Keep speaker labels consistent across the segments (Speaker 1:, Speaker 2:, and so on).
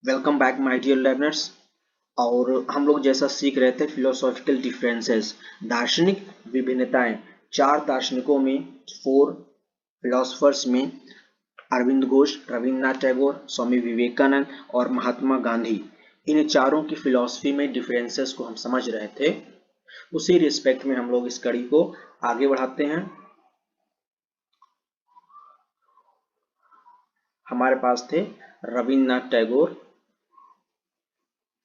Speaker 1: Welcome back my dear learners. और हम लोग जैसा सीख रहे थे फिलोसॉफिकल डिफरेंसेस, दार्शनिक विभिन्नताएं। चार दार्शनिकों में, फोर फिलोसफर्स में अरविंद घोष, रविन्द्रनाथ टैगोर, स्वामी विवेकानंद और महात्मा गांधी, इन चारों की फिलॉसफी में डिफरेंसेस को हम समझ रहे थे। उसी रिस्पेक्ट में हम लोग इस कड़ी को आगे बढ़ाते हैं। हमारे पास थे रविन्द्रनाथ टैगोर,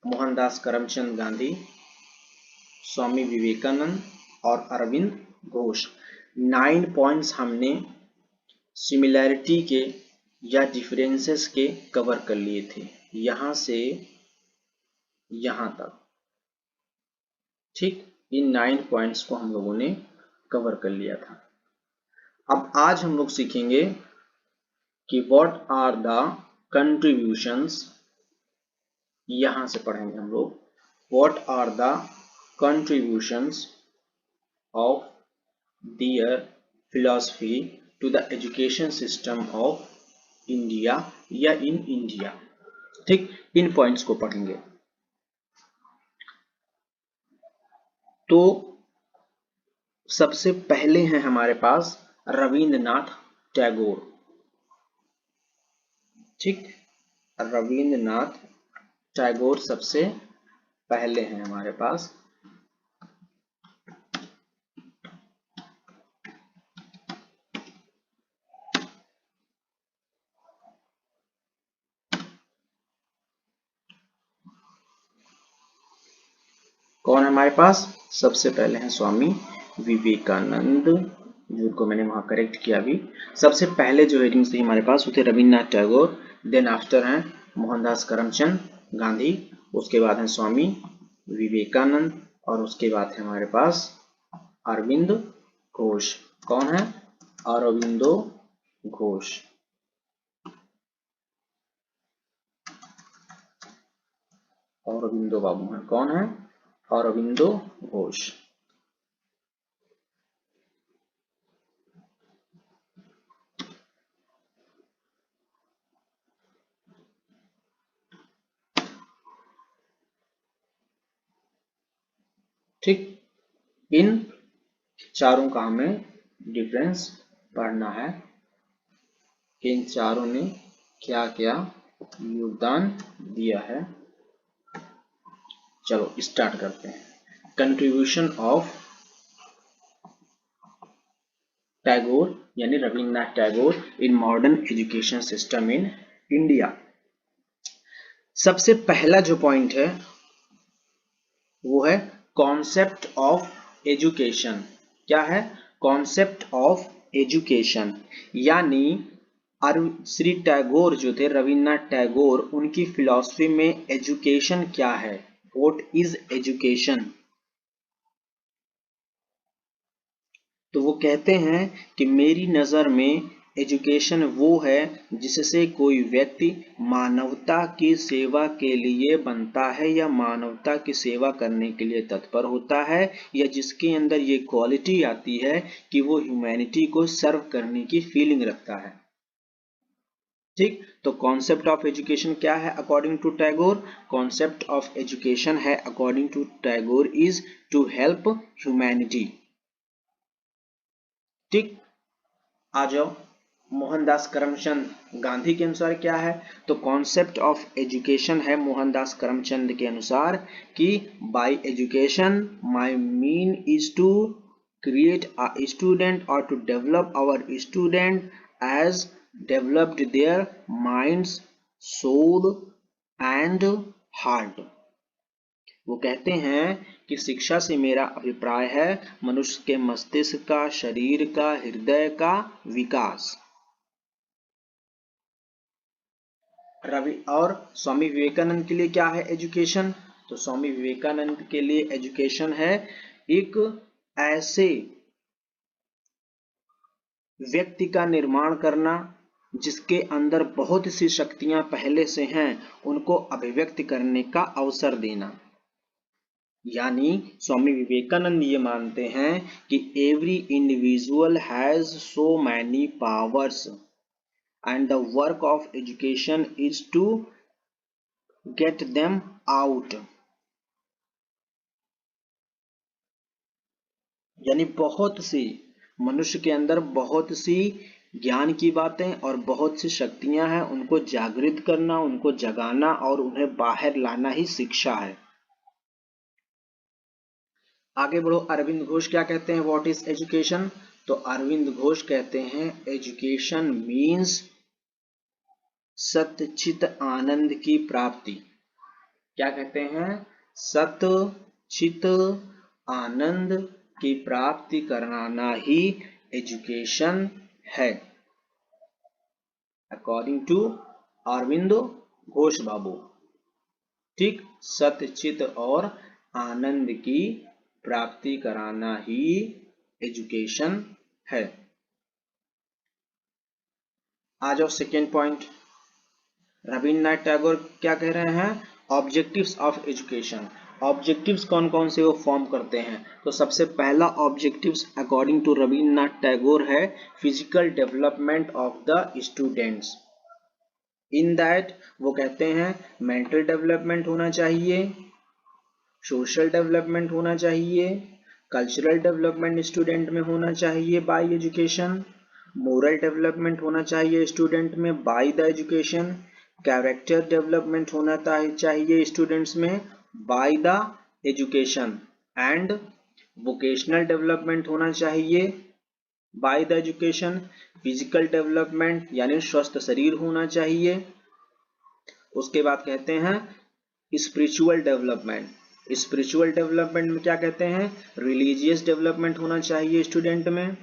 Speaker 1: मोहनदास करमचंद गांधी, स्वामी विवेकानंद और अरविंद घोष। 9 पॉइंट्स हमने सिमिलैरिटी के या डिफरेंसेस के कवर कर लिए थे, यहां से यहां तक। ठीक, इन 9 पॉइंट्स को हम लोगों ने कवर कर लिया था। अब आज हम लोग सीखेंगे कि व्हाट आर द कंट्रीब्यूशंस। यहां से पढ़ेंगे हम लोग, what are the contributions of their philosophy to the education system of India या in India। ठीक, इन पॉइंट्स को पढ़ेंगे। तो सबसे पहले हैं हमारे पास रविन्द्रनाथ टैगोर। ठीक, रविन्द्रनाथ टैगोर सबसे पहले हैं हमारे पास। कौन है हमारे पास? सबसे पहले हैं स्वामी विवेकानंद, जिनको मैंने वहां करेक्ट किया अभी। सबसे पहले जो हेडिंग्स थी हमारे पास वो थे रविन्द्रनाथ टैगोर, देन आफ्टर हैं मोहनदास करमचंद गांधी, उसके बाद है स्वामी विवेकानंद और उसके बाद है हमारे पास अरविंद घोष। कौन है? अरविंदो घोष। अरविंदो बाबू हैं। कौन है? अरविंदो घोष। ठीक, इन चारों का हमें डिफरेंस पढ़ना है। इन चारों ने क्या क्या योगदान दिया है। चलो स्टार्ट करते हैं। कंट्रीब्यूशन ऑफ टैगोर यानी Rabindranath Tagore in modern education system in India. सबसे पहला जो पॉइंट है वो है कॉन्सेप्ट ऑफ एजुकेशन। क्या है? Concept of education. यानी श्री टैगोर जो थे, रविन्द्रनाथ टैगोर, उनकी फिलॉसफी में एजुकेशन क्या है, व्हाट इज एजुकेशन। तो वो कहते हैं कि मेरी नजर में एजुकेशन वो है जिससे कोई व्यक्ति मानवता की सेवा के लिए बनता है या मानवता की सेवा करने के लिए तत्पर होता है, या जिसके अंदर ये क्वालिटी आती है कि वो ह्यूमैनिटी को सर्व करने की फीलिंग रखता है। ठीक, तो कॉन्सेप्ट ऑफ एजुकेशन क्या है according to Tagore? Concept of education है according to Tagore is to help humanity. ठीक, आ जाओ मोहनदास करमचंद गांधी के अनुसार क्या है? तो कॉन्सेप्ट ऑफ एजुकेशन है मोहनदास करमचंद के अनुसार कि by education my mean is to create a student or to develop our student as developed their minds, soul and heart। वो कहते हैं कि शिक्षा से मेरा अभिप्राय है मनुष्य के मस्तिष्क का, शरीर का, हृदय का विकास। रवि और स्वामी विवेकानंद के लिए क्या है एजुकेशन? तो स्वामी विवेकानंद के लिए एजुकेशन है एक ऐसे व्यक्ति का निर्माण करना जिसके अंदर बहुत सी शक्तियां पहले से हैं, उनको अभिव्यक्त करने का अवसर देना। यानी स्वामी विवेकानंद ये मानते हैं कि every individual has so many powers and the work of education is to get them out, यानी बहुत सी, मनुष्य के अंदर बहुत सी ज्ञान की बातें और बहुत सी शक्तियां हैं, उनको जागृत करना, उनको जगाना और उन्हें बाहर लाना ही शिक्षा है। आगे बढ़ो, अरविंद घोष क्या कहते हैं, व्हाट इज एजुकेशन? तो अरविंद घोष कहते हैं एजुकेशन मीन्स सतचित आनंद की प्राप्ति। क्या कहते हैं? सतचित आनंद की प्राप्ति कराना ही एजुकेशन है, अकॉर्डिंग टू अरविंद घोष बाबू। ठीक, सतचित और आनंद की प्राप्ति कराना ही एजुकेशन है। आ जाओ सेकेंड पॉइंट, रविन्द्रनाथ टैगोर क्या कह रहे हैं, ऑब्जेक्टिव्स ऑफ एजुकेशन। ऑब्जेक्टिव्स कौन कौन से वो फॉर्म करते हैं? तो सबसे पहला objectives according to Rabindranath Tagore है physical development of the students. In that वो कहते हैं मेंटल डेवलपमेंट होना चाहिए, सोशल डेवलपमेंट होना चाहिए, कल्चरल डेवलपमेंट स्टूडेंट में होना चाहिए बाय एजुकेशन, मोरल डेवलपमेंट होना चाहिए स्टूडेंट में by the education, character development होना चाहिए स्टूडेंट्स में by the education, and vocational development होना चाहिए by the education, physical development यानी स्वस्थ शरीर होना चाहिए। उसके बाद कहते हैं स्पिरिचुअल डेवलपमेंट। स्पिरिचुअल डेवलपमेंट में क्या कहते हैं, रिलीजियस डेवलपमेंट होना चाहिए स्टूडेंट में,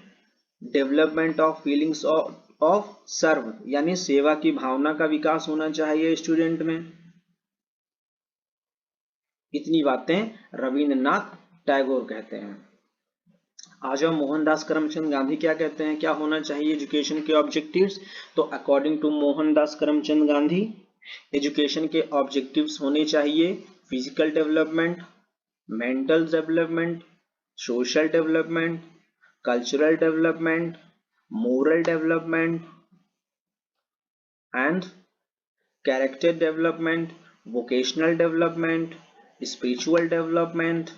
Speaker 1: डेवलपमेंट ऑफ फीलिंग्स ऑफ सर्व यानी सेवा की भावना का विकास होना चाहिए स्टूडेंट में। इतनी बातें रविन्द्रनाथ टैगोर कहते हैं। आ जाओ मोहनदास करमचंद गांधी क्या कहते हैं, क्या होना चाहिए एजुकेशन के ऑब्जेक्टिव्स? तो according to Mohandas Karamchand Gandhi education के ऑब्जेक्टिव्स होने चाहिए physical development, mental development, social development, cultural development, moral development and character development, vocational development, spiritual development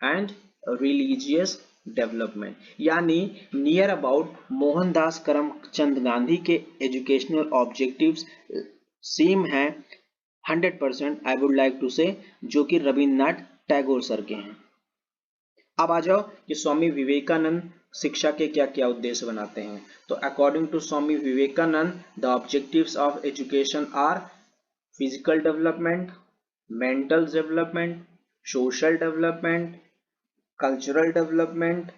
Speaker 1: and religious development. यानी नियर अबाउट मोहनदास करमचंद गांधी के एजुकेशनल ऑब्जेक्टिव्स सेम हैं 100%, I would like to से, जो कि Rabindranath Tagore sir के हैं। अब आ जाओ कि स्वामी विवेकानंद शिक्षा के क्या क्या उद्देश्य बनाते हैं। तो according to Swami Vivekananda the objectives of education are physical development, mental development, social development, cultural development,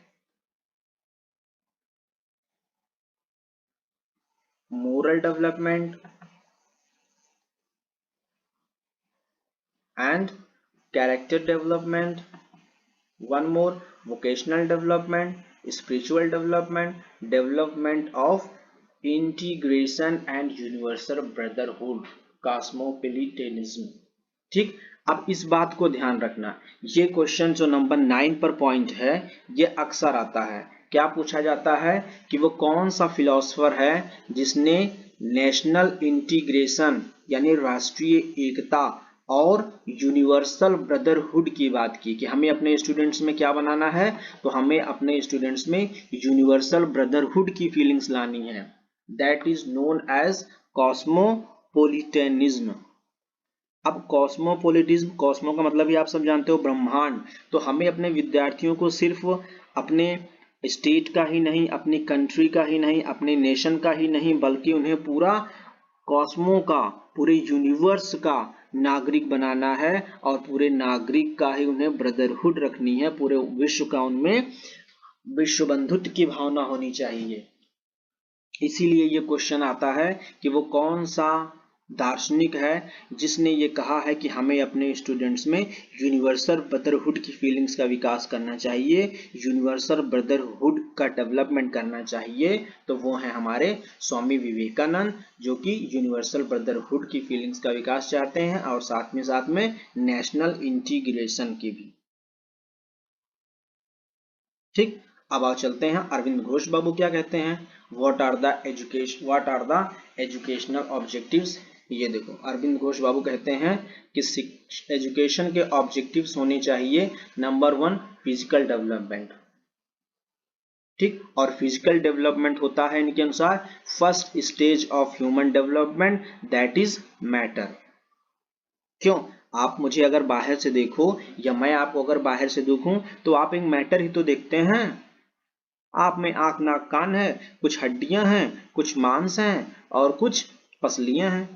Speaker 1: moral development and character development, one more vocational development, spiritual development, development of integration and universal brotherhood, cosmopolitanism। ठीक, अब इस बात को ध्यान रखना, ये question जो number 9 पर पॉइंट है ये अक्सर आता है। क्या पूछा जाता है कि वो कौन सा फिलोसफर है जिसने नेशनल इंटीग्रेशन यानी राष्ट्रीय एकता और यूनिवर्सल ब्रदरहुड की बात की, कि हमें अपने स्टूडेंट्स में क्या बनाना है, तो हमें अपने स्टूडेंट्स में यूनिवर्सल ब्रदरहुड की फीलिंग्स लानी है। That is known as cosmopolitanism. अब कॉस्मोपोलिटिज्म, कॉस्मो का मतलब ही आप सब जानते हो ब्रह्मांड, तो हमें अपने विद्यार्थियों को सिर्फ अपने स्टेट का ही नहीं, अपनी कंट्री का ही नहीं, अपने नेशन का ही नहीं, बल्कि उन्हें पूरा कॉस्मो का, पूरे यूनिवर्स का नागरिक बनाना है और पूरे नागरिक का ही उन्हें ब्रदरहुड रखनी है, पूरे विश्व का उनमें विश्व बंधुत्व की भावना होनी चाहिए। इसीलिए ये क्वेश्चन आता है कि वो कौन सा दार्शनिक है जिसने ये कहा है कि हमें अपने स्टूडेंट्स में यूनिवर्सल ब्रदरहुड की फीलिंग्स का विकास करना चाहिए, यूनिवर्सल ब्रदरहुड का डेवलपमेंट करना चाहिए। तो वो हैं हमारे स्वामी विवेकानंद, जो कि यूनिवर्सल ब्रदरहुड की फीलिंग्स का विकास चाहते हैं और साथ में नेशनल इंटीग्रेशन की भी। ठीक, अब आओ चलते हैं अरविंद घोष बाबू क्या कहते हैं, what are the educational objectives ये देखो अरविंद घोष बाबू कहते हैं कि एजुकेशन के ऑब्जेक्टिव्स होने चाहिए, नंबर 1 फिजिकल डेवलपमेंट, ठीक, और फिजिकल डेवलपमेंट होता है इनके अनुसार first stage of human development, that is matter. क्यों? आप मुझे अगर बाहर से देखो या मैं आपको अगर बाहर से देखूं तो आप एक मैटर ही तो देखते हैं। आप में आंख नाक कान है, कुछ हड्डियां हैं, कुछ मांस हैं और कुछ पसलियां हैं,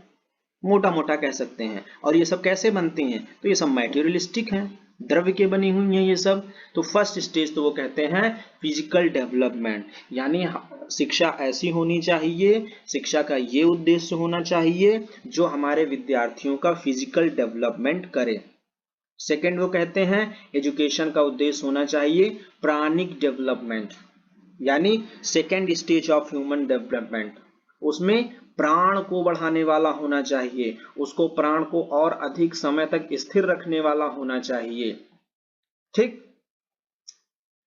Speaker 1: मोटा मोटा कह सकते हैं। और ये सब कैसे बनती हैं? तो ये सब मैटेरियलिस्टिक हैं, द्रव्य के बनी हुई हैं ये सब। तो फर्स्ट स्टेज तो वो कहते हैं फिजिकल डेवलपमेंट, यानी शिक्षा ऐसी होनी चाहिए, शिक्षा का ये उद्देश्य होना चाहिए जो हमारे विद्यार्थियों का फिजिकल डेवलपमेंट करे। सेकेंड वो कहते हैं एजुकेशन का उद्देश्य होना चाहिए प्राणिक डेवलपमेंट, यानी second stage of human development, उसमें प्राण को बढ़ाने वाला होना चाहिए, उसको प्राण को और अधिक समय तक स्थिर रखने वाला होना चाहिए, ठीक।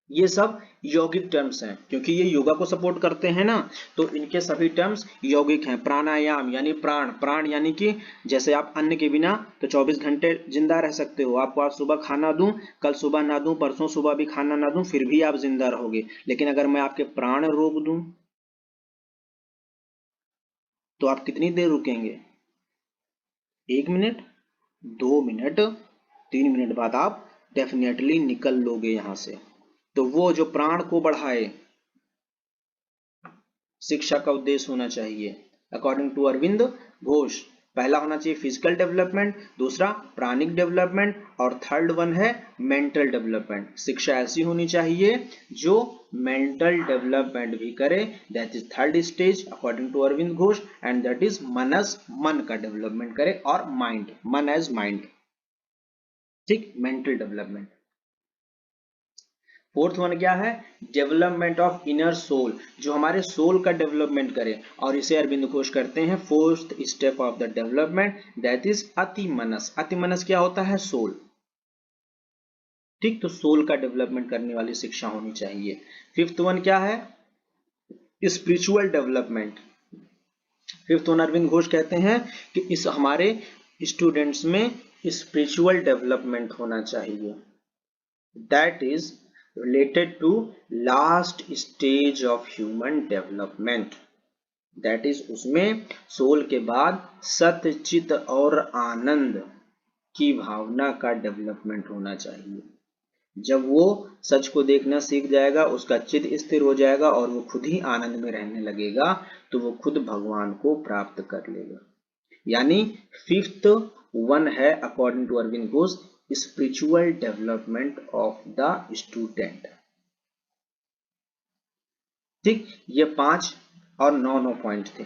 Speaker 1: ये सब यौगिक टर्म्स हैं, क्योंकि ये योगा को सपोर्ट करते हैं ना, तो इनके सभी टर्म्स यौगिक हैं। प्राणायाम यानी प्राण, प्राण यानी कि जैसे आप अन्न के बिना तो 24 घंटे जिंदा रह सकते हो, आपको आज सुबह खाना दूं, कल सुबह ना दूं, परसों सुबह भी खाना ना दूं, फिर भी आप जिंदा रहोगे। लेकिन अगर मैं आपके प्राण रोक दूं तो आप कितनी देर रुकेंगे? 1 मिनट, 2 मिनट, 3 मिनट बाद आप डेफिनेटली निकल लोगे यहां से। तो वो जो प्राण को बढ़ाए, शिक्षा का उद्देश्य होना चाहिए अकॉर्डिंग टू अरविंद घोष। पहला होना चाहिए फिजिकल डेवलपमेंट, दूसरा प्राणिक डेवलपमेंट, और थर्ड वन है मेंटल डेवलपमेंट। शिक्षा ऐसी होनी चाहिए जो मेंटल डेवलपमेंट भी करे, that is third stage according to Aurobindo Ghosh, and that is मनस, मन का डेवलपमेंट करे, और माइंड, मन एज माइंड, ठीक, मेंटल डेवलपमेंट। फोर्थ वन क्या है? डेवलपमेंट ऑफ इनर सोल, जो हमारे सोल का डेवलपमेंट करे, और इसे अरविंद घोष करते हैं fourth step of the development, that is अति मनस। अति मनस क्या होता है? सोल, ठीक। तो सोल का डेवलपमेंट करने वाली शिक्षा होनी चाहिए। फिफ्थ वन क्या है? Spiritual development. Fifth one Aurobindo Ghosh कहते हैं कि इस हमारे स्टूडेंट्स में स्पिरिचुअल डेवलपमेंट होना चाहिए, that is related to last stage of human development, that is उसमें सोल के बाद सत्य, चित और आनंद की भावना का डेवलपमेंट होना चाहिए। जब वो सच को देखना सीख जाएगा, उसका चित स्थिर हो जाएगा और वो खुद ही आनंद में रहने लगेगा, तो वो खुद भगवान को प्राप्त कर लेगा। यानी फिफ्थ वन है according to Aurobindo Ghosh spiritual development of the student, ठीक। ये 5 और 9 पॉइंट थे।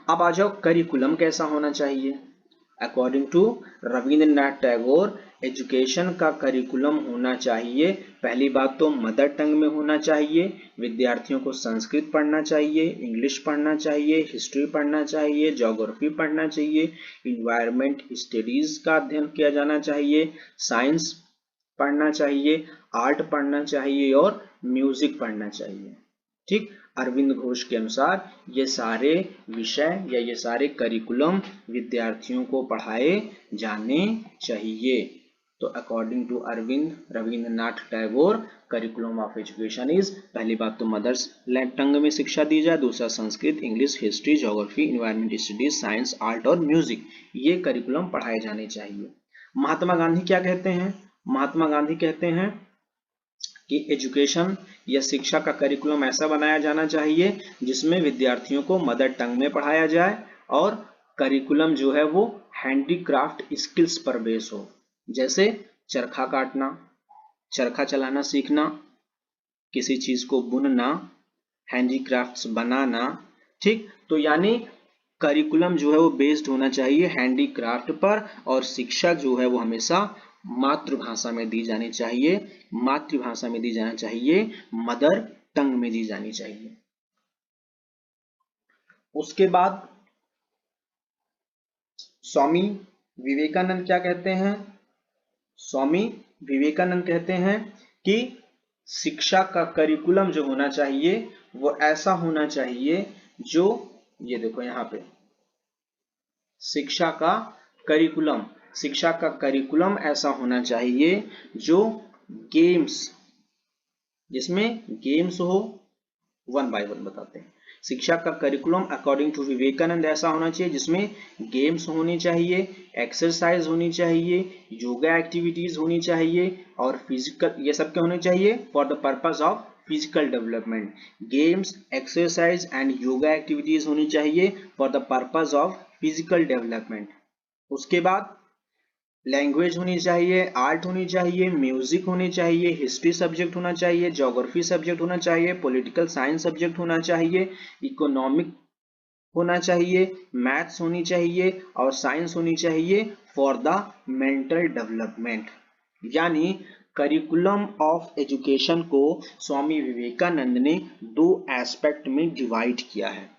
Speaker 1: अब आ जाओ करिकुलम कैसा होना चाहिए। According to Rabindranath Tagore education का करिकुलम होना चाहिए, पहली बात तो मदर टंग में होना चाहिए, विद्यार्थियों को संस्कृत पढ़ना चाहिए, इंग्लिश पढ़ना चाहिए, हिस्ट्री पढ़ना चाहिए, ज्योग्राफी पढ़ना चाहिए, इन्वायरमेंट स्टडीज का अध्ययन किया जाना चाहिए, साइंस पढ़ना चाहिए, आर्ट पढ़ना चाहिए और म्यूजिक पढ़ना चाहिए, ठीक। अरविंद घोष के अनुसार ये सारे विषय या ये सारे करिकुलम विद्यार्थियों को पढ़ाए जाने चाहिए। तो according to Aurobindo Rabindranath Tagore curriculum of education is, पहली बात तो मदर्स टंग में शिक्षा दी जाए, दूसरा Sanskrit, English, history, geography, environment studies, science, art और म्यूजिक, ये करिकुलम पढ़ाए जाने चाहिए। महात्मा गांधी क्या कहते हैं? महात्मा गांधी कहते हैं कि एजुकेशन या शिक्षा का करिकुलम ऐसा बनाया जाना चाहिए जिसमें विद्यार्थियों को मदर टंग में पढ़ाया जाए, और करिकुलम जो है वो हैंडीक्राफ्ट स्किल्स पर बेस हो, जैसे चरखा काटना, चरखा चलाना सीखना, किसी चीज को बुनना, हैंडीक्राफ्ट्स बनाना, ठीक। तो यानी करिकुलम जो है वो बेस्ड होना चाहिए हैंडीक्राफ्ट पर, और शिक्षा जो है वो हमेशा मातृभाषा में दी जानी चाहिए, मातृभाषा में दी जाना चाहिए, मदर टंग में दी जानी चाहिए। उसके बाद स्वामी विवेकानंद क्या कहते हैं? स्वामी विवेकानंद कहते हैं कि शिक्षा का करिकुलम जो होना चाहिए वो ऐसा होना चाहिए जो, ये देखो यहाँ पे, शिक्षा का करिकुलम, शिक्षा का करिकुलम ऐसा होना चाहिए जो गेम्स, जिसमें गेम्स हो, वन बाय वन बताते हैं। शिक्षा का करिकुलम अकॉर्डिंग टू विवेकानंद ऐसा होना चाहिए जिसमें गेम्स होनी चाहिए, एक्सरसाइज होनी चाहिए, योगा एक्टिविटीज होनी चाहिए और फिजिकल, ये सब क्या होने चाहिए for the purpose of physical development. Games, exercise and yoga activities होनी चाहिए for the purpose of physical development. उसके बाद लैंग्वेज होनी चाहिए, आर्ट होनी चाहिए, म्यूजिक होनी चाहिए, हिस्ट्री सब्जेक्ट होना चाहिए, ज्योग्राफी सब्जेक्ट होना चाहिए, पॉलिटिकल साइंस सब्जेक्ट होना चाहिए, इकोनॉमिक होना चाहिए, मैथ्स होनी चाहिए और साइंस होनी चाहिए फॉर द मेंटल डेवलपमेंट। यानी करिकुलम ऑफ एजुकेशन को स्वामी विवेकानंद ने दो एस्पेक्ट में डिवाइड किया है।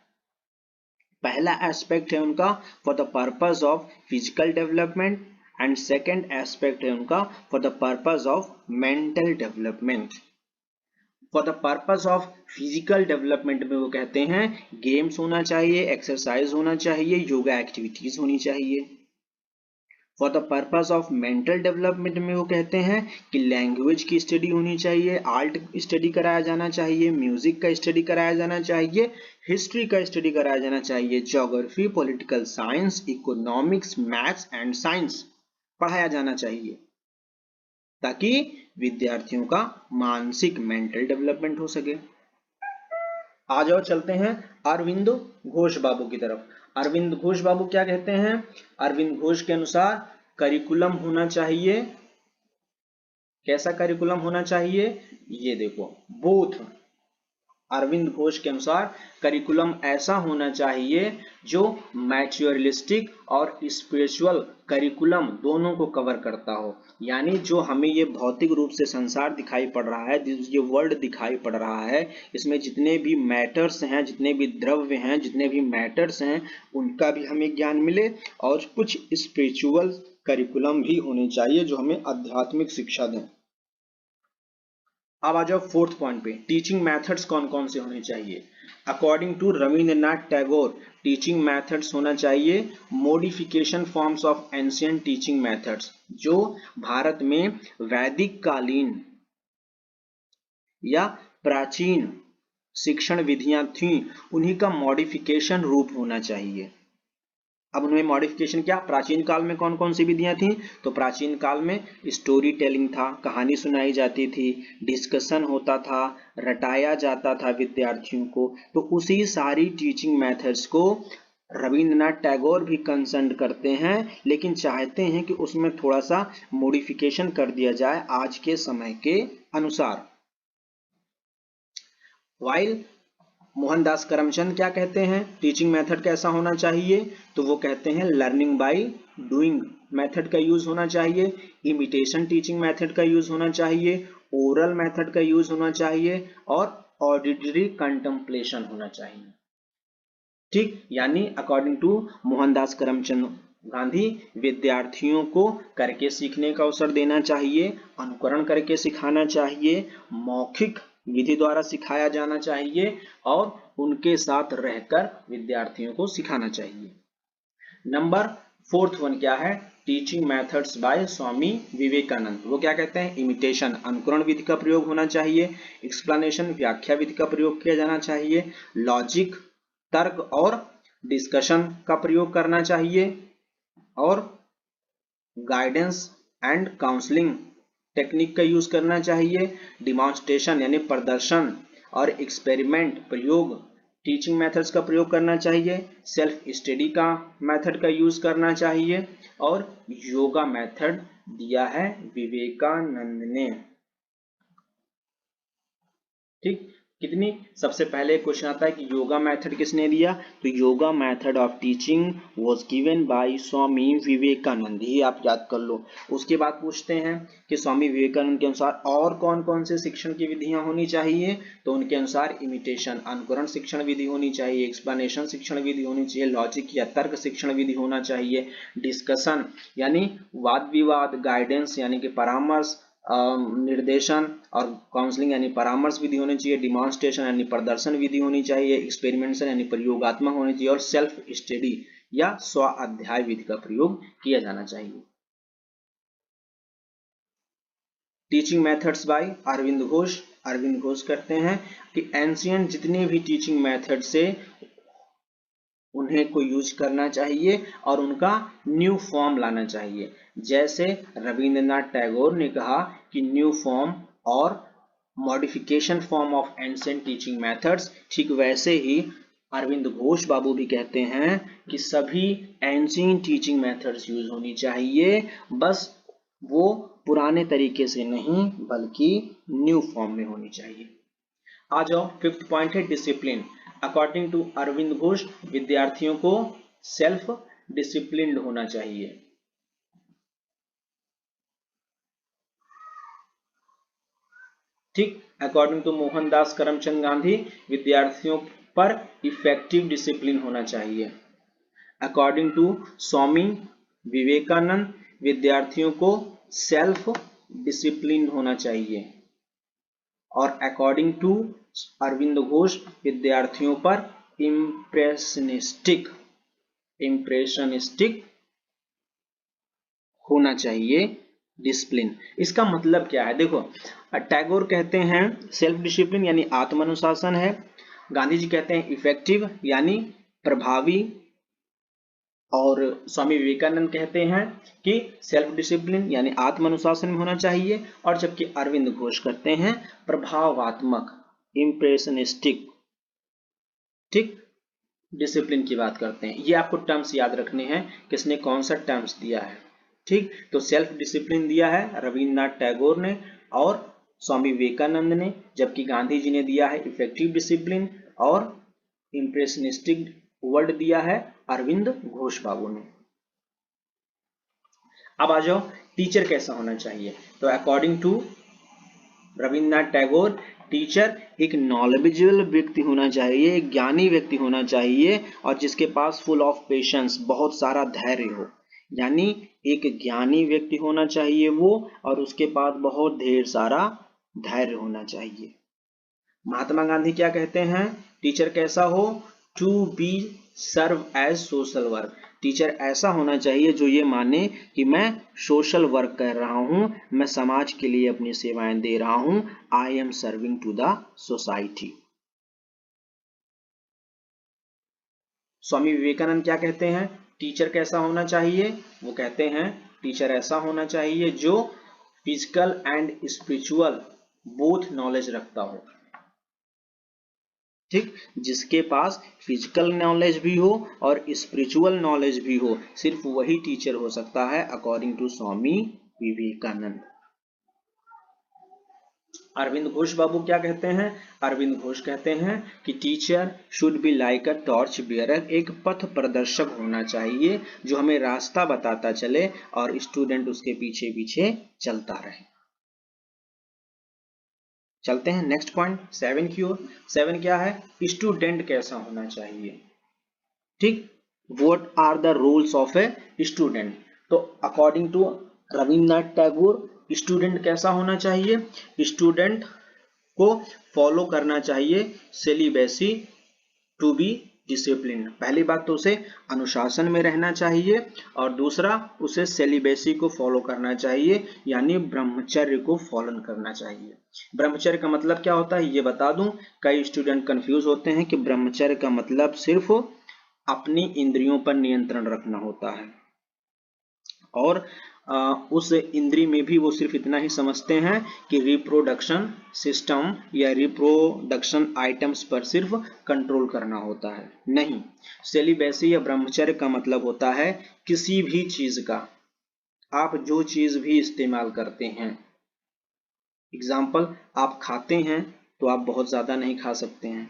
Speaker 1: पहला एस्पेक्ट है उनका for the purpose of physical development and second aspect है उनका for the purpose of mental development. For the purpose of physical development में वो कहते हैं गेम्स होना चाहिए, एक्सरसाइज होना चाहिए, योगा एक्टिविटीज होनी चाहिए। For the purpose of mental development में वो कहते हैं कि लैंग्वेज की स्टडी होनी चाहिए, आर्ट स्टडी कराया जाना चाहिए, म्यूजिक का स्टडी कराया जाना चाहिए, हिस्ट्री का स्टडी कराया जाना चाहिए, geography, political science, economics, maths and science पढ़ाया जाना चाहिए ताकि विद्यार्थियों का मानसिक मेंटल डेवलपमेंट हो सके। आ जाओ चलते हैं अरविंद घोष बाबू की तरफ। अरविंद घोष बाबू क्या कहते हैं? अरविंद घोष के अनुसार करिकुलम होना चाहिए, कैसा करिकुलम होना चाहिए? ये देखो, बोथ। अरविंद घोष के अनुसार करिकुलम ऐसा होना चाहिए जो मैटेरियलिस्टिक और स्पिरिचुअल करिकुलम दोनों को कवर करता हो। यानी जो हमें ये भौतिक रूप से संसार दिखाई पड़ रहा है, ये वर्ल्ड दिखाई पड़ रहा है, इसमें जितने भी मैटर्स हैं, जितने भी द्रव्य हैं, जितने भी मैटर्स हैं, उनका भी हमें ज्ञान मिले और कुछ स्पिरिचुअल करिकुलम भी होने चाहिए जो हमें आध्यात्मिक शिक्षा दें। अब आ जाओ फोर्थ पॉइंट पे, टीचिंग मेथड्स कौन कौन से होने चाहिए? According to Rabindranath Tagore teaching methods होना चाहिए modification forms of ancient teaching methods, जो भारत में वैदिक कालीन या प्राचीन शिक्षण विधियां थीं, उन्हीं का मॉडिफिकेशन रूप होना चाहिए। अब उनमें मॉडिफिकेशन क्या, प्राचीन काल में कौन कौन सी विधियां थी? तो प्राचीन काल में स्टोरी टेलिंग था, कहानी सुनाई जाती थी, डिस्कशन होता था, रटाया जाता था विद्यार्थियों को। तो उसी सारी टीचिंग मेथड्स को रविंद्रनाथ टैगोर भी कंसर्न करते हैं, लेकिन चाहते हैं कि उसमें थोड़ा सा मॉडिफिकेशन कर दिया जाए आज के समय के अनुसार। वाइल मोहनदास करमचंद क्या कहते हैं टीचिंग मेथड कैसा होना चाहिए? तो वो कहते हैं लर्निंग बाय डूइंग मेथड का यूज होना चाहिए, इमिटेशन टीचिंग मेथड का यूज होना चाहिए, ओरल मेथड का यूज होना चाहिए और ऑडिटरी कंटेम्पलेशन होना चाहिए। ठीक, यानी अकॉर्डिंग टू मोहनदास करमचंद गांधी विद्यार्थियों को करके सीखने का अवसर देना चाहिए, अनुकरण करके सिखाना चाहिए, मौखिक विधि द्वारा सिखाया जाना चाहिए और उनके साथ रहकर विद्यार्थियों को सिखाना चाहिए। नंबर फोर्थ वन क्या है? Teaching methods bye Swami Vivekananda. वो क्या कहते हैं? इमिटेशन अनुकरण विधि का प्रयोग होना चाहिए, एक्सप्लेनेशन व्याख्या विधि का प्रयोग किया जाना चाहिए, लॉजिक तर्क और डिस्कशन का प्रयोग करना चाहिए और गाइडेंस एंड काउंसलिंग टेक्निक का यूज करना चाहिए, डिमॉन्स्ट्रेशन यानी प्रदर्शन और एक्सपेरिमेंट प्रयोग टीचिंग मेथड्स का प्रयोग करना चाहिए, सेल्फ स्टडी का मेथड का यूज करना चाहिए और योगा मेथड दिया है विवेकानंद ने। ठीक, कितनी? सबसे पहले क्वेश्चन आता है कि योगा मेथड किसने दिया? तो yoga method of teaching was given by Swami Vivekananda, ये आप याद कर लो। उसके बाद पूछते हैं कि स्वामी विवेकानंद के अनुसार और कौन कौन से शिक्षण की विधियां होनी चाहिए? तो उनके अनुसार इमिटेशन अनुकरण शिक्षण विधि होनी चाहिए, एक्सप्लेनेशन शिक्षण विधि होनी चाहिए, लॉजिक या तर्क शिक्षण विधि होना चाहिए, डिस्कशन यानी वाद विवाद, गाइडेंस यानी कि परामर्श, निर्देशन और काउंसलिंग यानी परामर्श विधि होनी चाहिए, डिमॉन्स्ट्रेशन यानी प्रदर्शन विधि होनी चाहिए, एक्सपेरिमेंटेशन यानी प्रयोगात्मक होनी चाहिए और सेल्फ स्टडी या स्वाध्याय विधि का प्रयोग किया जाना चाहिए। Teaching methods by Aurobindo Ghosh. Aurobindo Ghosh कहते हैं कि एंशिएंट जितने भी टीचिंग मेथड से उन्हें को यूज करना चाहिए और उनका न्यू फॉर्म लाना चाहिए। जैसे रविंद्रनाथ टैगोर ने कहा कि न्यू फॉर्म और modification form of ancient teaching methods, ठीक वैसे ही अरविंद घोष बाबू भी कहते हैं कि सभी एंशिएंट टीचिंग मेथड्स यूज होनी चाहिए, बस वो पुराने तरीके से नहीं बल्कि न्यू फॉर्म में होनी चाहिए। आ जाओ, फिफ्थ पॉइंट है discipline. According to Aurobindo Ghosh विद्यार्थियों को सेल्फ डिसिप्लिन्ड होना चाहिए। ठीक, अकॉर्डिंग टू मोहनदास करमचंद गांधी विद्यार्थियों पर इफेक्टिव डिसिप्लिन होना चाहिए। अकॉर्डिंग टू स्वामी विवेकानंद विद्यार्थियों को सेल्फ डिसिप्लिन होना चाहिए। और अकॉर्डिंग टू अरविंद घोष विद्यार्थियों पर इम्प्रेशनिस्टिक होना चाहिए डिसिप्लिन। इसका मतलब क्या है? देखो, टैगोर कहते हैं सेल्फ डिसिप्लिन यानी आत्मानुशासन है, गांधी जी कहते हैं इफेक्टिव यानी प्रभावी, और स्वामी विवेकानंद कहते हैं कि सेल्फ डिसिप्लिन यानी आत्मानुशासन में होना चाहिए, और जबकि अरविंद घोष करते हैं प्रभावात्मक इम्प्रेशनिस्टिक, ठीक, डिसिप्लिन की बात करते हैं। ये आपको टर्म्स याद रखने हैं, किसने कौन सा टर्म्स दिया है। ठीक, तो सेल्फ डिसिप्लिन दिया है रविंद्रनाथ टैगोर ने और स्वामी विवेकानंद ने, जबकि गांधी जी ने दिया है इफेक्टिव डिसिप्लिन, और इम्प्रेशनिस्टिक वर्ड दिया है अरविंद घोष बाबू ने। अब आ जाओ, टीचर कैसा होना चाहिए? तो according to Rabindranath Tagore teacher एक नॉलेजेबल व्यक्ति होना चाहिए, एक ज्ञानी व्यक्ति होना चाहिए, और जिसके पास फुल ऑफ पेशेंस, बहुत सारा धैर्य हो। यानी एक ज्ञानी व्यक्ति होना चाहिए वो, और उसके पास बहुत ढेर सारा धैर्य होना चाहिए। महात्मा गांधी क्या कहते हैं टीचर कैसा हो? To be serve as social work. Teacher ऐसा होना चाहिए जो ये माने कि मैं सोशल वर्क कर रहा हूं, मैं समाज के लिए अपनी सेवाएं दे रहा हूं, I am serving to the society. Swami Vivekananda क्या कहते हैं टीचर कैसा होना चाहिए? वो कहते हैं टीचर ऐसा होना चाहिए जो physical and spiritual both knowledge रखता हो। ठीक, जिसके पास फिजिकल नॉलेज भी हो और स्पिरिचुअल नॉलेज भी हो, सिर्फ वही टीचर हो सकता है अकॉर्डिंग टू स्वामी विवेकानंद। अरविंद घोष बाबू क्या कहते हैं? अरविंद घोष कहते हैं कि teacher should be like a torch bearer, एक पथ प्रदर्शक होना चाहिए जो हमें रास्ता बताता चले और स्टूडेंट उसके पीछे पीछे चलता रहे। चलते हैं नेक्स्ट पॉइंट 7 की ओर। 7 क्या है? स्टूडेंट कैसा होना चाहिए। ठीक, what are the rules of a student? तो according to Rabindranath Tagore student कैसा होना चाहिए? स्टूडेंट को फॉलो करना चाहिए सिलेबसी टू बी डिसिप्लिन। पहली बात तो उसे अनुशासन में रहना चाहिए, और दूसरा उसे सिलेबसी को फॉलो करना चाहिए यानी ब्रह्मचर्य को फॉलो करना चाहिए। ब्रह्मचर्य का मतलब क्या होता है ये बता दूं, कई स्टूडेंट कंफ्यूज होते हैं कि ब्रह्मचर्य का मतलब सिर्फ अपनी इंद्रियों पर नियंत्रण रखना होता है, और उस इंद्री में भी वो सिर्फ इतना ही समझते हैं कि रिप्रोडक्शन सिस्टम या रिप्रोडक्शन आइटम्स पर सिर्फ कंट्रोल करना होता है। नहीं, सेलिबेसी या ब्रह्मचर्य का मतलब होता है किसी भी चीज का, आप जो चीज भी इस्तेमाल करते हैं, एग्जाम्पल आप खाते हैं तो आप बहुत ज्यादा नहीं खा सकते हैं।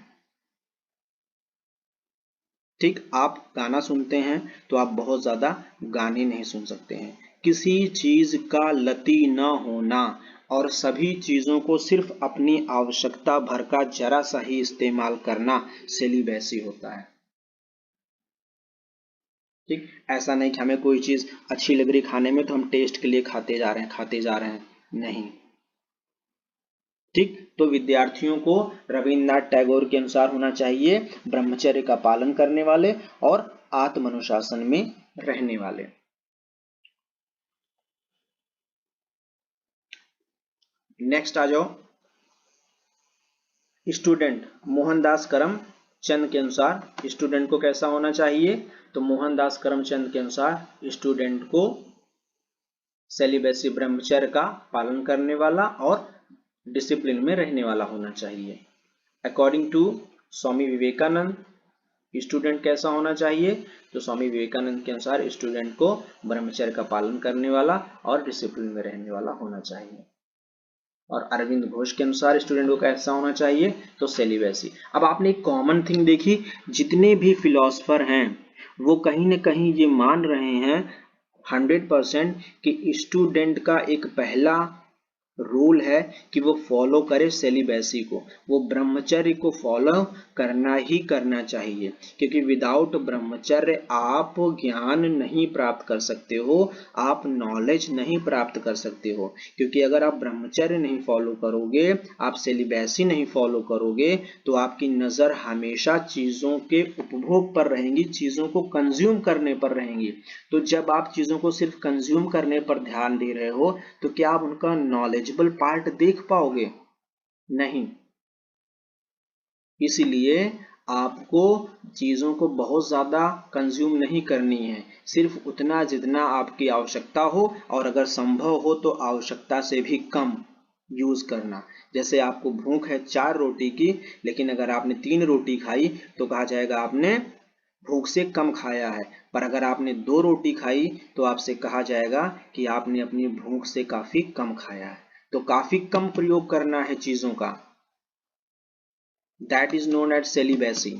Speaker 1: ठीक, आप गाना सुनते हैं तो आप बहुत ज्यादा गाने नहीं सुन सकते हैं। किसी चीज का लती न होना और सभी चीजों को सिर्फ अपनी आवश्यकता भर का जरा सा ही इस्तेमाल करना सेलिबेसी होता है। ठीक, ऐसा नहीं कि हमें कोई चीज अच्छी लग रही खाने में तो हम टेस्ट के लिए खाते जा रहे हैं, नहीं। ठीक, तो विद्यार्थियों को रविन्द्रनाथ टैगोर के अनुसार होना चाहिए ब्रह्मचर्य का पालन करने वाले और आत्मानुशासन में रहने वाले। नेक्स्ट आ जाओ, स्टूडेंट मोहनदास करमचंद के अनुसार स्टूडेंट को कैसा होना चाहिए? तो मोहनदास करमचंद के अनुसार स्टूडेंट को सेलिबेसी ब्रह्मचर्य का पालन करने वाला और डिसिप्लिन में रहने वाला होना चाहिए। According to Swami Vivekananda student कैसा होना चाहिए? तो स्वामी विवेकानंद के अनुसार स्टूडेंट को ब्रह्मचर्य का पालन करने वाला और डिसिप्लिन में रहने वाला होना चाहिए। और अरविंद घोष के अनुसार स्टूडेंट को कैसा होना चाहिए? तो सेलिबेसी। अब आपने एक कॉमन थिंग देखी, जितने भी फिलोसफर हैं वो कहीं ना कहीं ये मान रहे हैं 100% कि स्टूडेंट का एक पहला रूल है कि वो फॉलो करे सेलिबेसी को, वो ब्रह्मचर्य को फॉलो करना ही करना चाहिए, क्योंकि विदाउट ब्रह्मचर्य आप ज्ञान नहीं प्राप्त कर सकते हो, आप नॉलेज नहीं प्राप्त कर सकते हो। क्योंकि अगर आप ब्रह्मचर्य नहीं फॉलो करोगे, आप सेलिबेसी नहीं फॉलो करोगे, तो आपकी नजर हमेशा चीजों के उपभोग पर रहेंगी, चीजों को कंज्यूम करने पर रहेंगी। तो जब आप चीजों को सिर्फ कंज्यूम करने पर ध्यान दे रहे हो, तो क्या आप उनका नॉलेजेबल पार्ट देख पाओगे? नहीं। इसलिए आपको चीजों को बहुत ज्यादा कंज्यूम नहीं करनी है, सिर्फ उतना जितना आपकी आवश्यकता हो, और अगर संभव हो तो आवश्यकता से भी कम यूज करना। जैसे आपको भूख है 4 रोटी की, लेकिन अगर आपने 3 रोटी खाई तो कहा जाएगा आपने भूख से कम खाया है, पर अगर आपने 2 रोटी खाई तो आपसे कहा जाएगा कि आपने अपनी भूख से काफी कम खाया है। तो काफी कम प्रयोग करना है चीजों का, that is known as celibacy.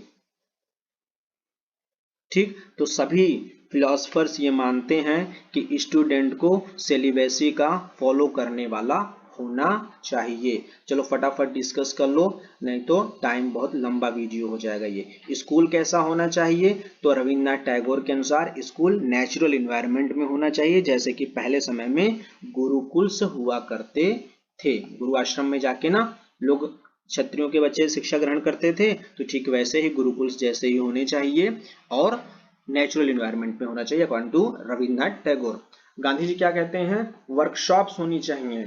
Speaker 1: ठीक, तो सभी फिलोसफर्स ये मानते हैं कि स्टूडेंट को सेलिबेसी का फॉलो करने वाला होना चाहिए। चलो फटाफट डिस्कस कर लो, नहीं तो टाइम बहुत लंबा वीडियो हो जाएगा। ये स्कूल कैसा होना चाहिए? तो रविन्द्रनाथ टैगोर के अनुसार स्कूल नेचुरल इन्वायरमेंट में होना चाहिए, जैसे कि पहले समय में गुरुकुल्स हुआ करते थे। गुरु आश्रम में जाके ना लोग, क्षत्रियों के बच्चे शिक्षा ग्रहण करते थे, तो ठीक वैसे ही गुरुकुल्स जैसे ही होने चाहिए और नेचुरल इन्वायरमेंट में होना चाहिए अकॉर्डिंग टू रविन्द्रनाथ टैगोर। गांधी जी क्या कहते हैं? वर्कशॉप्स होनी चाहिए।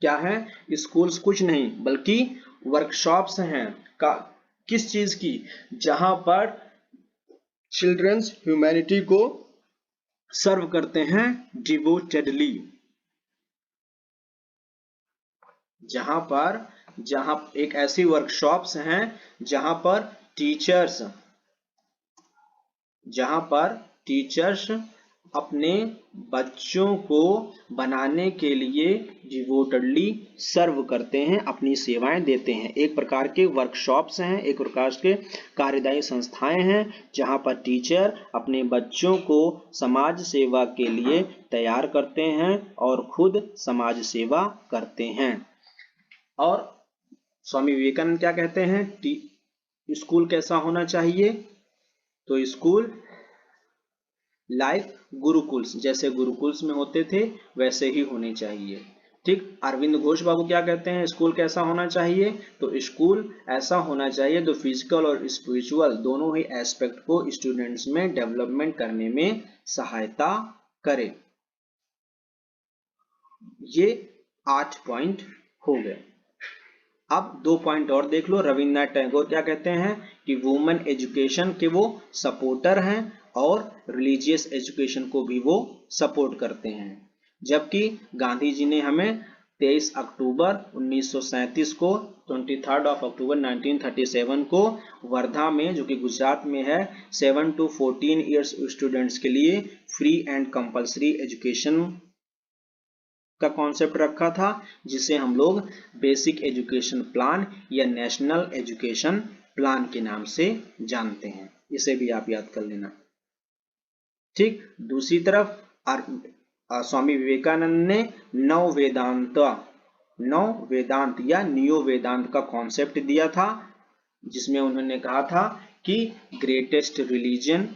Speaker 1: क्या है? स्कूल्स कुछ नहीं बल्कि वर्कशॉप्स हैं। किस चीज की? जहां पर चिल्ड्रंस ह्यूमैनिटी को सर्व करते हैं डिवोटेडली। जहां एक ऐसी वर्कशॉप्स हैं जहां पर टीचर्स अपने बच्चों को बनाने के लिए डिवोटेडली सर्व करते हैं, अपनी सेवाएं देते हैं। एक प्रकार के वर्कशॉप्स हैं, एक प्रकार के कार्यदायी संस्थाएं हैं जहां पर टीचर अपने बच्चों को समाज सेवा के लिए तैयार करते हैं और खुद समाज सेवा करते हैं। और स्वामी विवेकानंद क्या कहते हैं? स्कूल कैसा होना चाहिए? तो स्कूल लाइक गुरुकुल्स, जैसे गुरुकुल्स में होते थे वैसे ही होने चाहिए। ठीक, अरविंद घोष बाबू क्या कहते हैं? स्कूल कैसा होना चाहिए? तो स्कूल ऐसा होना चाहिए जो फिजिकल और स्पिरिचुअल दोनों ही एस्पेक्ट को स्टूडेंट्स में डेवलपमेंट करने में सहायता करे। ये 8 पॉइंट हो गए। अब 2 पॉइंट और देख लो। रविन्द्रनाथ टैगोर क्या कहते हैं कि वुमेन एजुकेशन के वो सपोर्टर हैं और रिलीजियस एजुकेशन को भी वो सपोर्ट करते हैं। जबकि गांधी जी ने हमें 23 अक्टूबर 1937 को 23 अक्टूबर 1937 को वर्धा में, जो कि गुजरात में है, 7 to 14 ईयर्स स्टूडेंट्स के लिए फ्री एंड कंपल्सरी एजुकेशन का कॉन्सेप्ट रखा था, जिसे हम लोग बेसिक एजुकेशन प्लान या नेशनल एजुकेशन प्लान के नाम से जानते हैं। इसे भी आप याद कर लेना। ठीक, दूसरी तरफ स्वामी विवेकानंद ने नव वेदांत या नियो वेदांत का कॉन्सेप्ट दिया था, जिसमें उन्होंने कहा था कि ग्रेटेस्ट रिलीजन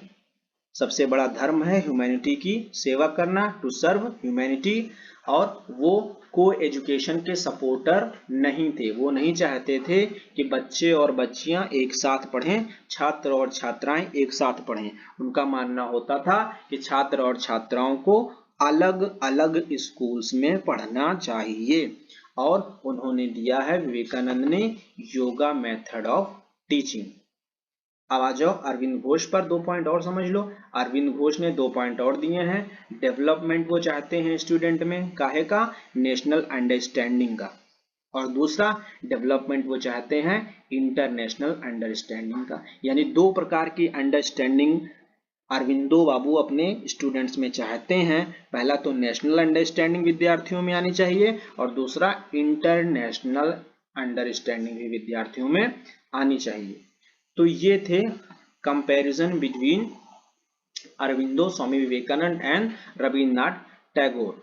Speaker 1: सबसे बड़ा धर्म है ह्यूमैनिटी की सेवा करना, टू सर्व ह्यूमैनिटी। और वो को एजुकेशन के सपोर्टर नहीं थे, वो नहीं चाहते थे कि बच्चे और बच्चियां एक साथ पढ़ें, छात्र और छात्राएं एक साथ पढ़ें। उनका मानना होता था कि छात्र और छात्राओं को अलग अलग स्कूल्स में पढ़ना चाहिए। और उन्होंने दिया है विवेकानंद ने योगा मेथड ऑफ टीचिंग। अब आ जाओ अरविंद घोष पर, 2 पॉइंट और समझ लो। अरविंद घोष ने 2 पॉइंट और दिए हैं। डेवलपमेंट वो चाहते हैं स्टूडेंट में, काहे का, नेशनल अंडरस्टैंडिंग का। और दूसरा डेवलपमेंट वो चाहते हैं इंटरनेशनल अंडरस्टैंडिंग का। यानी 2 प्रकार की अंडरस्टैंडिंग अरविंदो बाबू अपने स्टूडेंट्स में चाहते हैं। पहला तो नेशनल अंडरस्टैंडिंग विद्यार्थियों में आनी चाहिए और दूसरा इंटरनेशनल अंडरस्टैंडिंग भी विद्यार्थियों में आनी चाहिए। तो ये थे comparison between Aurobindo, Swami Vivekananda and Rabindranath Tagore.